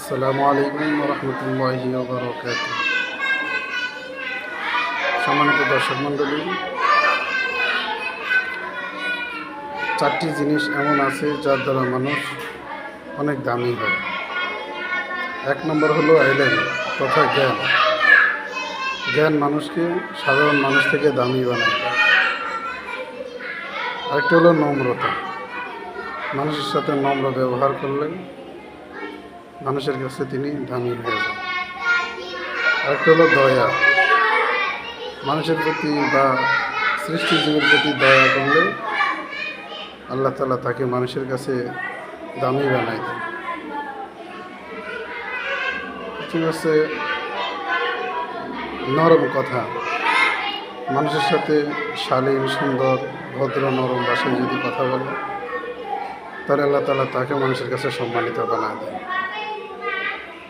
আসসালামু আলাইকুম রহমতুল্লাহি ওয়া বারাকাতুহু। সম্মানিত দর্শক মণ্ডলী, চারটি জিনিস এমন আছে যার দ্বারা মানুষ অনেক দামি হয়। এক নম্বর হলো আইলেম তথা জ্ঞান। জ্ঞান মানুষকে সাধারণ মানুষ থেকে দামি বানায়। আরেকটি হলো নম্রতা। মানুষের সাথে নম্র ব্যবহার করলে মানুষের কাছে তিনি দামি হয়ে যান। আরেকটা হলো দয়া। মানুষের প্রতি বা সৃষ্টিজীবের প্রতি দয়া করলে আল্লাহ তাআলা তাকে মানুষের কাছে দামি বানায় দেন। ঠিক আছে, নরম কথা। মানুষের সাথে শালীন, সুন্দর, ভদ্র, নরম ভাষায় যদি কথা বলে তাহলে আল্লাহ তাআলা তাকে মানুষের কাছে সম্মানিত বানায় দেন।